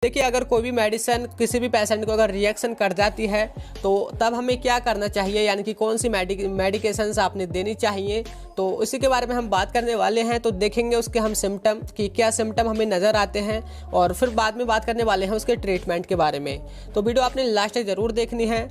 देखिए, अगर कोई भी मेडिसिन किसी भी पेशेंट को अगर रिएक्शन कर जाती है तो तब हमें क्या करना चाहिए, यानी कि कौन सी मेडिकेशंस आपने देनी चाहिए, तो इसी के बारे में हम बात करने वाले हैं। तो देखेंगे उसके हम सिम्टम कि क्या सिम्टम हमें नज़र आते हैं, और फिर बाद में बात करने वाले हैं उसके ट्रीटमेंट के बारे में। तो वीडियो आपने लास्ट तक ज़रूर देखनी है।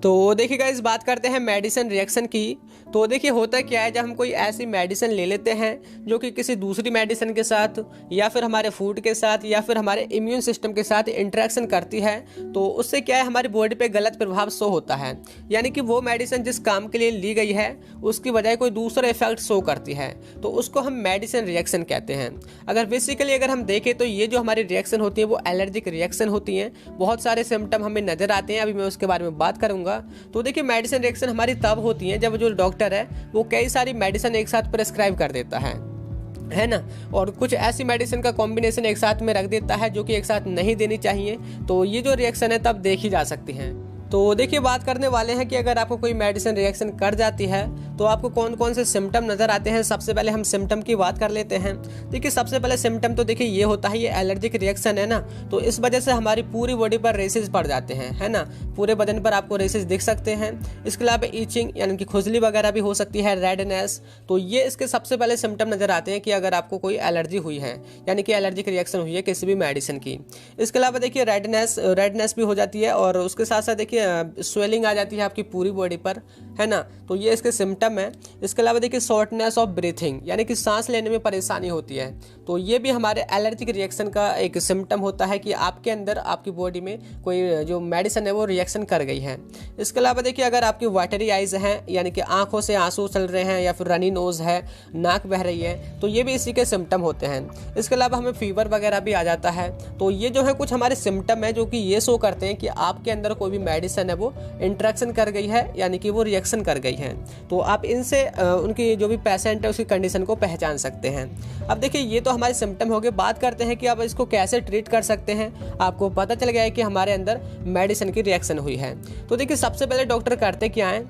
तो देखिए गाइस, बात करते हैं मेडिसिन रिएक्शन की। तो देखिए, होता क्या है, जब हम कोई ऐसी मेडिसिन ले लेते हैं जो कि किसी दूसरी मेडिसिन के साथ या फिर हमारे फूड के साथ या फिर हमारे इम्यून सिस्टम के साथ इंटरेक्शन करती है, तो उससे क्या है, हमारी बॉडी पे गलत प्रभाव शो होता है। यानी कि वो मेडिसिन जिस काम के लिए ली गई है उसकी बजाय कोई दूसरा इफेक्ट शो करती है, तो उसको हम मेडिसिन रिएक्शन कहते हैं। अगर बेसिकली अगर हम देखें तो ये जो हमारी रिएक्शन होती है वो एलर्जिक रिएक्शन होती हैं। बहुत सारे सिम्टम हमें नजर आते हैं, अभी मैं उसके बारे में बात करूंगा। तो देखिए, मेडिसिन रिएक्शन हमारी तब होती है जब जो डॉक्टर है वो कई सारी मेडिसिन एक साथ प्रेस्क्राइब कर देता है ना, और कुछ ऐसी मेडिसिन का कॉम्बिनेशन एक साथ में रख देता है जो कि एक साथ नहीं देनी चाहिए। तो ये जो रिएक्शन है तब देखी जा सकती है। तो देखिए, बात करने वाले हैं कि अगर आपको कोई मेडिसिन रिएक्शन कर जाती है तो आपको कौन कौन से सिम्टम नज़र आते हैं। सबसे पहले हम सिम्टम की बात कर लेते हैं। देखिए, सबसे पहले सिम्टम तो देखिए ये होता है, ये एलर्जिक रिएक्शन है ना, तो इस वजह से हमारी पूरी बॉडी पर रेसेस पड़ जाते हैं, है ना, पूरे बदन पर आपको रेसेस दिख सकते हैं। इसके अलावा ईचिंग यानी कि खुजली वगैरह भी हो सकती है, रेडनेस। तो ये इसके सबसे पहले सिम्टम नज़र आते हैं कि अगर आपको कोई एलर्जी हुई है, यानी कि एलर्जिक रिएक्शन हुई है किसी भी मेडिसिन की। इसके अलावा देखिए रेडनेस भी हो जाती है, और उसके साथ साथ देखिए स्वेलिंग आ जाती है आपकी पूरी बॉडी पर, है ना, तो ये इसके सिम्टम है। इसके अलावा देखिए शॉर्टनेस ऑफ ब्रीथिंग, यानी कि सांस लेने में परेशानी होती है, तो ये भी हमारे एलर्जिक रिएक्शन का एक सिम्टम होता है कि आपके अंदर आपकी बॉडी में कोई जो मेडिसिन है वो रिएक्शन कर गई है। इसके अलावा देखिए, अगर आपकी वाटरी आइज हैं, यानी कि आंखों से आंसू चल रहे हैं, या फिर रनी नोज है, नाक बह रही है, तो ये भी इसी के सिम्टम होते हैं। इसके अलावा हमें फीवर वगैरह भी आ जाता है। तो ये जो है कुछ हमारे सिम्टम है जो कि ये शो करते हैं कि आपके अंदर कोई भी मेडिसिन है वो इंटरेक्शन कर गई है, यानी कि वो रिएक्शन कर गई है। तो आप इनसे उनकी जो भी पेशेंट है उसकी कंडीशन को पहचान सकते हैं। अब देखिए, ये तो हमारे सिम्टम हो गए। बात करते हैं कि अब इसको कैसे ट्रीट कर सकते हैं। आपको पता चल गया है कि हमारे अंदर मेडिसिन की रिएक्शन हुई है, तो देखिए सबसे पहले डॉक्टर करते क्या है,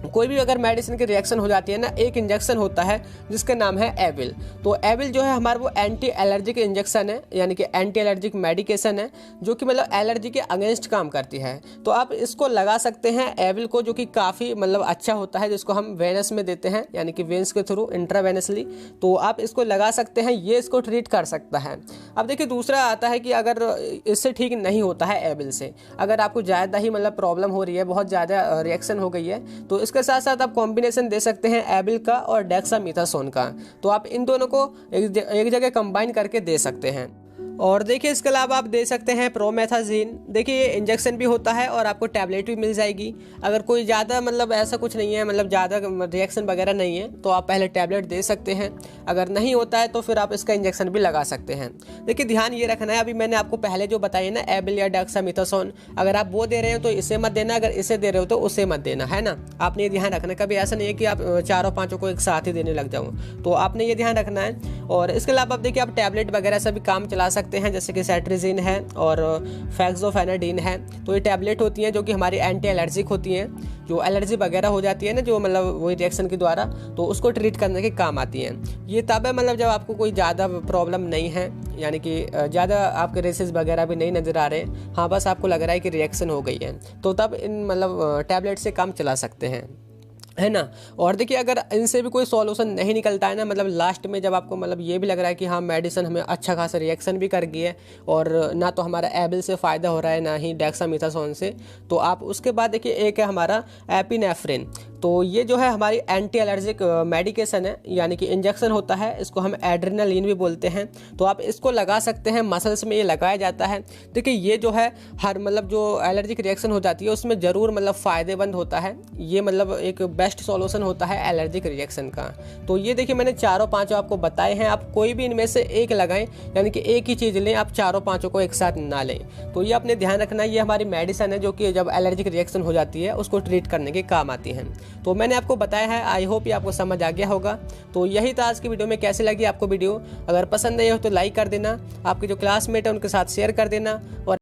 कोई भी अगर मेडिसिन की रिएक्शन हो जाती है ना, एक इंजेक्शन होता है जिसका नाम है एविल। तो एविल जो है हमारा वो एंटी एलर्जिक इंजेक्शन है, यानी कि एंटी एलर्जिक मेडिकेशन है, जो कि मतलब एलर्जी के अगेंस्ट काम करती है। तो आप इसको लगा सकते हैं एविल को, जो कि काफ़ी मतलब अच्छा होता है, जिसको हम वेनस में देते हैं, यानी कि वेन्स के थ्रू इंट्रावेनसली। तो आप इसको लगा सकते हैं, ये इसको ट्रीट कर सकता है। अब देखिए, दूसरा आता है कि अगर इससे ठीक नहीं होता है एविल से, अगर आपको ज़्यादा ही मतलब प्रॉब्लम हो रही है, बहुत ज़्यादा रिएक्शन हो गई है, तो इसके साथ साथ आप कॉम्बिनेशन दे सकते हैं एविल का और डेक्सामेथासोन का। तो आप इन दोनों को एक जगह कंबाइन करके दे सकते हैं। और देखिए, इसके अलावा आप दे सकते हैं प्रोमेथाजीन। देखिए, ये इंजेक्शन भी होता है और आपको टैबलेट भी मिल जाएगी। अगर कोई ज़्यादा मतलब ऐसा कुछ नहीं है, मतलब ज़्यादा रिएक्शन वगैरह नहीं है, तो आप पहले टैबलेट दे सकते हैं। अगर नहीं होता है तो फिर आप इसका इंजेक्शन भी लगा सकते हैं। देखिए, ध्यान ये रखना है, अभी मैंने आपको पहले जो बताया ना एविल या डेक्सामेथासोन, अगर आप वो दे रहे हैं तो इसे मत देना, अगर इसे दे रहे हो तो उसे मत देना, है ना। आपने ये ध्यान रखना है, कभी ऐसा नहीं है कि आप चारों पाँचों को एक साथ ही देने लग जाऊँ, तो आपने ये ध्यान रखना है। और इसके अलावा आप देखिए, आप टैबलेट वगैरह से भी काम चला सकते हैं, जैसे कि सेट्रिजिन है और फैक्सोफेनाडिन है। तो ये टैबलेट होती हैं जो कि हमारी एंटी एलर्जिक होती हैं, जो एलर्जी वगैरह हो जाती है ना, जो मतलब वही रिएक्शन के द्वारा, तो उसको ट्रीट करने के काम आती हैं। ये तब है मतलब जब आपको कोई ज़्यादा प्रॉब्लम नहीं है, यानी कि ज़्यादा आपके रेसेस वगैरह भी नहीं नज़र आ रहे, हाँ बस आपको लग रहा है कि रिएक्शन हो गई है, तो तब इन मतलब टैबलेट से काम चला सकते हैं, है ना। और देखिए, अगर इनसे भी कोई सॉल्यूशन नहीं निकलता है ना, मतलब लास्ट में जब आपको मतलब ये भी लग रहा है कि हाँ मेडिसिन हमें अच्छा खासा रिएक्शन भी कर गई है और ना तो हमारा एविल से फ़ायदा हो रहा है ना ही डेक्सामेथासोन से, तो आप उसके बाद देखिए एक है हमारा एपिनेफ्रिन। तो ये जो है हमारी एंटी एलर्जिक मेडिकेशन है, यानी कि इंजेक्शन होता है, इसको हम एड्रेनालिन भी बोलते हैं। तो आप इसको लगा सकते हैं, मसल्स में ये लगाया जाता है। देखिए, ये जो है हर मतलब जो एलर्जिक रिएक्शन हो जाती है उसमें ज़रूर मतलब फ़ायदेमंद होता है। ये मतलब एक बेस्ट सॉल्यूशन होता है एलर्जिक रिएक्शन का। तो ये देखिए, मैंने चारों पांचों आपको बताए हैं, आप कोई भी इनमें से एक लगाएं, यानी कि एक ही चीज़ लें, आप चारों पांचों को एक साथ ना लें। तो ये अपने ध्यान रखना, ये हमारी मेडिसिन है जो कि जब एलर्जिक रिएक्शन हो जाती है उसको ट्रीट करने के काम आती हैं। तो मैंने आपको बताया है, आई होप ये आपको समझ आ गया होगा। तो यही था आज की वीडियो में। कैसी लगी आपको वीडियो? अगर पसंद आई हो तो लाइक कर देना, आपके जो क्लासमेट है उनके साथ शेयर कर देना, और